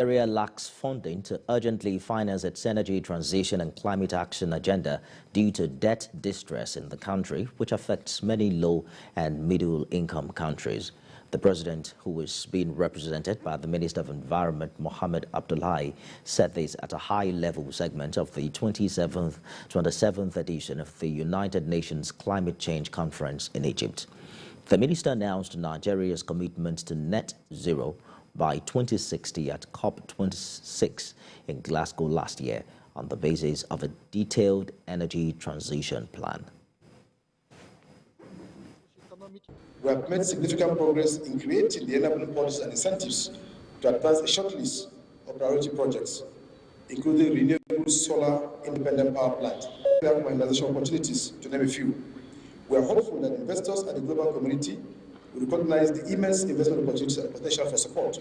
Nigeria lacks funding to urgently finance its energy transition and climate action agenda due to debt distress in the country, which affects many low and middle income countries. The president, who is being represented by the Minister of Environment Mohammed Abdulahi, said this at a high-level segment of the 27th edition of the United Nations Climate Change Conference in Egypt. The minister announced Nigeria's commitment to net zero by 2060 at COP26 in Glasgow last year on the basis of a detailed energy transition plan. We have made significant progress in creating the enabling policies and incentives to advance a short list of priority projects, including renewable solar independent power plant, modernization opportunities, to name a few. We are hopeful that investors and the global community will recognize the immense investment opportunities and potential for support.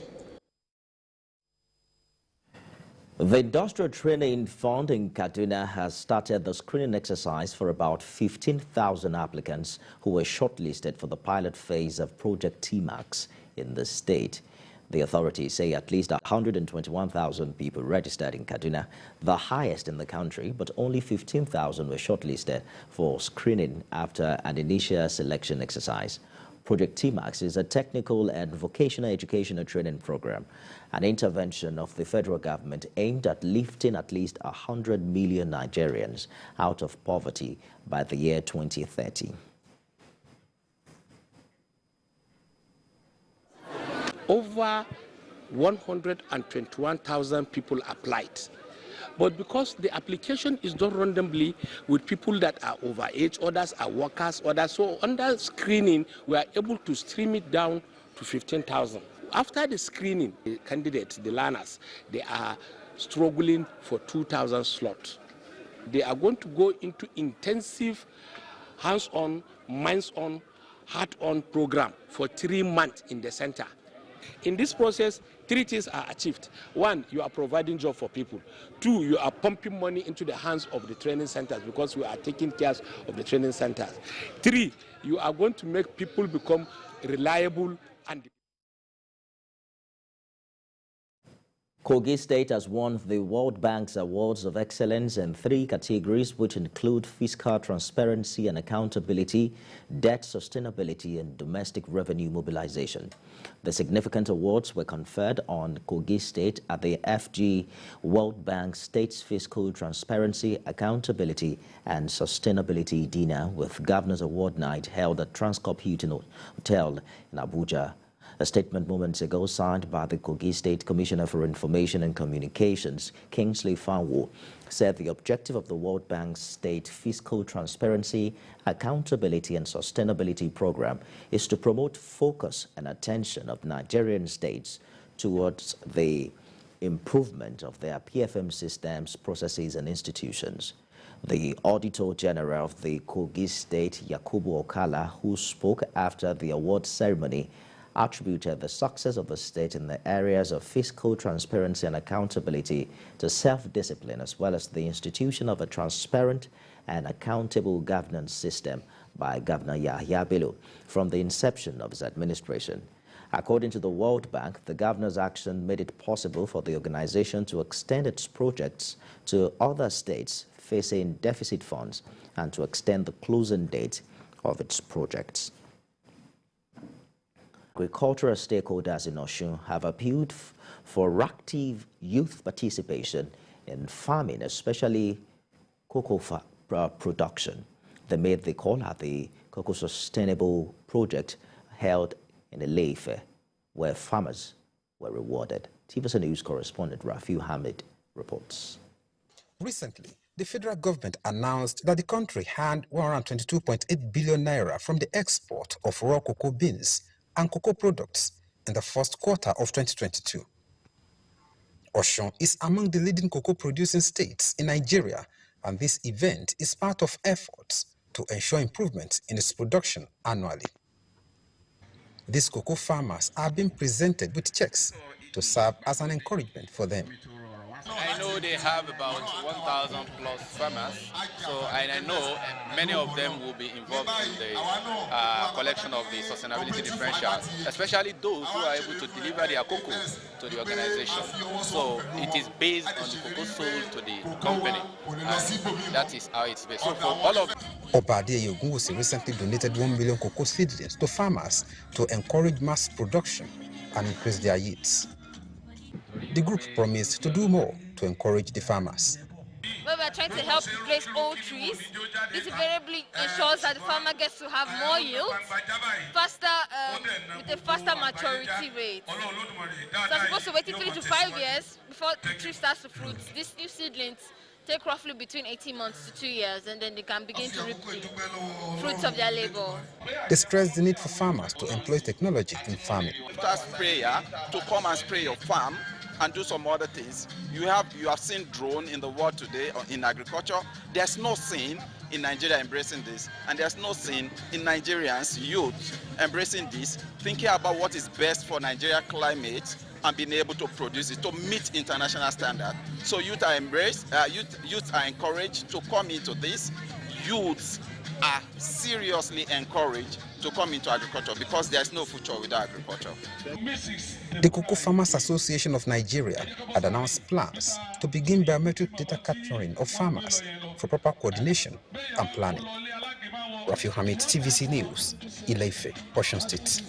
The Industrial Training Fund in Kaduna has started the screening exercise for about 15,000 applicants who were shortlisted for the pilot phase of Project T-Max in the state. The authorities say at least 121,000 people registered in Kaduna, the highest in the country, but only 15,000 were shortlisted for screening after an initial selection exercise. Project T-Max is a technical and vocational educational training program, an intervention of the federal government aimed at lifting at least 100 million Nigerians out of poverty by the year 2030. Over 121,000 people applied. But because the application is done randomly with people that are over age, others are workers, others, so under screening, we are able to stream it down to 15,000. After the screening, the candidates, the learners, they are struggling for 2,000 slots. They are going to go into intensive hands-on, minds-on, heart-on program for 3 months in the center. In this process, 3 things are achieved. 1, you are providing job for people. 2, you are pumping money into the hands of the training centers because we are taking care of the training centers. 3, you are going to make people become reliable and... Kogi State has won the World Bank's Awards of Excellence in 3 categories, which include fiscal transparency and accountability, debt sustainability, and domestic revenue mobilization. The significant awards were conferred on Kogi State at the FG World Bank State's Fiscal Transparency, Accountability, and Sustainability Dinner with Governor's Award Night held at Transcorp Hilton Hotel in Abuja. A statement moments ago signed by the Kogi State Commissioner for Information and Communications, Kingsley Fanwo, said the objective of the World Bank's State Fiscal Transparency, Accountability and Sustainability Program is to promote focus and attention of Nigerian states towards the improvement of their PFM systems, processes and institutions. The Auditor General of the Kogi State, Yakubu Okala, who spoke after the award ceremony, attributed the success of the state in the areas of fiscal transparency and accountability to self-discipline, as well as the institution of a transparent and accountable governance system by Governor Yahya Bello from the inception of his administration. According to the World Bank, the governor's action made it possible for the organization to extend its projects to other states facing deficit funds and to extend the closing date of its projects. Agricultural stakeholders in Osun have appealed for active youth participation in farming, especially cocoa production. They made the call at the Cocoa Sustainable Project held in Ile-Ife, where farmers were rewarded. TVC News correspondent Rafiu Hamid reports. Recently, the federal government announced that the country had 122.8 billion naira from the export of raw cocoa beans and cocoa products in the first quarter of 2022. Osun is among the leading cocoa producing states in Nigeria, and this event is part of efforts to ensure improvement in its production annually. These cocoa farmers are being presented with checks to serve as an encouragement for them. I know they have about 1,000 plus farmers, so and I know many of them will be involved in the collection of the sustainability differential, especially those who are able to deliver their cocoa to the organization. So it is based on the cocoa sold to the company, and that is how it's based. So for all of Obadiah Yogunwusi recently donated 1 million cocoa seedlings to farmers to encourage mass production and increase their yields. The group promised to do more to encourage the farmers. Where we are trying to help replace old trees, this invariably ensures that the farmer gets to have more yield, faster, with a faster maturity rate. So as opposed to waiting 3 to 5 years before the tree starts to fruit, these new seedlings take roughly between 18 months to 2 years, and then they can begin to reap the fruits of their labor. They stressed the need for farmers to employ technology in farming. After sprayer to come and spray your farm and do some other things. You have seen drone in the world today in agriculture. There's no sin in Nigeria embracing this, and there's no sin in Nigerians, youth, embracing this, thinking about what is best for Nigeria climate and being able to produce it to meet international standards. So youth are youth are encouraged to come into this. Youths are seriously encouraged to come into agriculture because there's no future without agriculture. The Cocoa Farmers Association of Nigeria had announced plans to begin biometric data capturing of farmers for proper coordination and planning. Rafiu Hamid, TVC News, Ile-Ife, Osun State.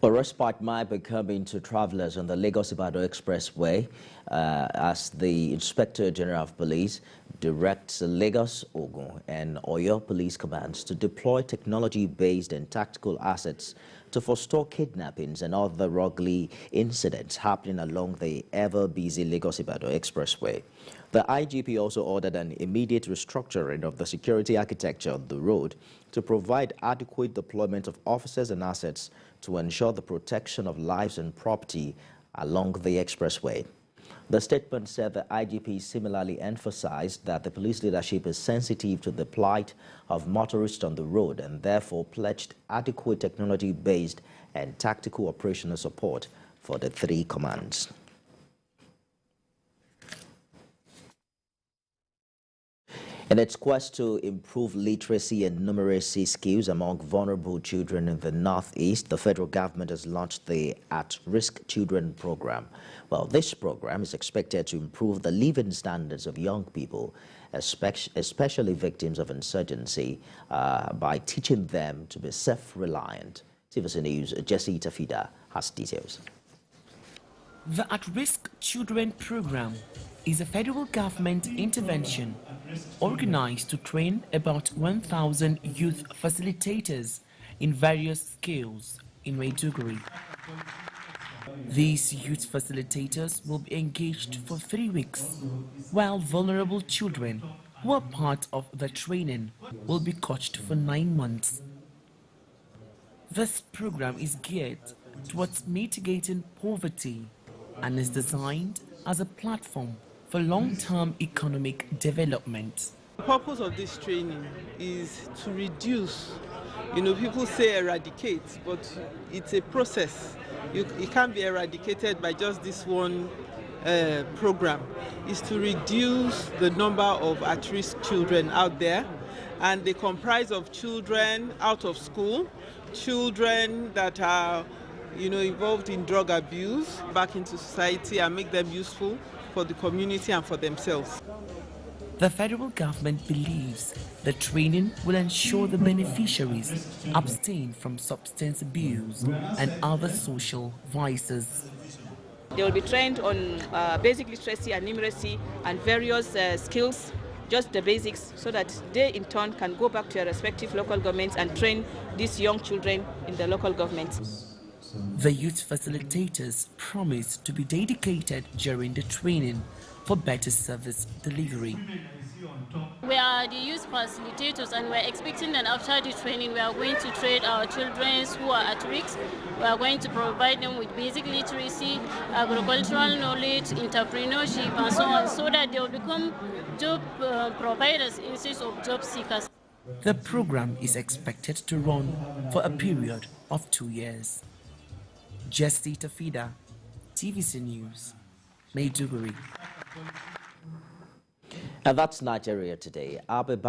A respite might be coming to travelers on the Lagos-Ibadan Expressway as the Inspector General of Police directs Lagos, Ogun and Oyo police commands to deploy technology-based and tactical assets to forestall kidnappings and other ugly incidents happening along the ever-busy Lagos-Ibadan Expressway. The IGP also ordered an immediate restructuring of the security architecture on the road to provide adequate deployment of officers and assets to ensure the protection of lives and property along the expressway. The statement said the IGP similarly emphasized that the police leadership is sensitive to the plight of motorists on the road and therefore pledged adequate technology-based and tactical operational support for the three commands. In its quest to improve literacy and numeracy skills among vulnerable children in the Northeast, the federal government has launched the At-Risk Children Program. Well, this program is expected to improve the living standards of young people, especially victims of insurgency, by teaching them to be self-reliant. TVC News' Jesse Tafida has details. The At-Risk Children Program is a federal government intervention organized to train about 1,000 youth facilitators in various skills in Maiduguri. These youth facilitators will be engaged for 3 weeks, while vulnerable children who are part of the training will be coached for 9 months. This program is geared towards mitigating poverty and is designed as a platform for long-term economic development. The purpose of this training is to reduce, people say eradicate, but it's a process. It can't be eradicated by just this one program. It's to reduce the number of at-risk children out there, and they comprise of children out of school, children that are involved in drug abuse, back into society and make them useful for the community and for themselves. The federal government believes the training will ensure the beneficiaries abstain from substance abuse and other social vices. They will be trained on basic literacy and numeracy and various skills, just the basics, so that they in turn can go back to their respective local governments and train these young children in the local governments. The youth facilitators promise to be dedicated during the training for better service delivery. We are the youth facilitators, and we're expecting that after the training we are going to train our children who are at risk. We are going to provide them with basic literacy, agricultural knowledge, entrepreneurship and so on, so that they will become job providers instead of job seekers. The program is expected to run for a period of 2 years. Jesse Tafida, TVC News, Maiduguri. And that's Nigeria Today. I'll be back.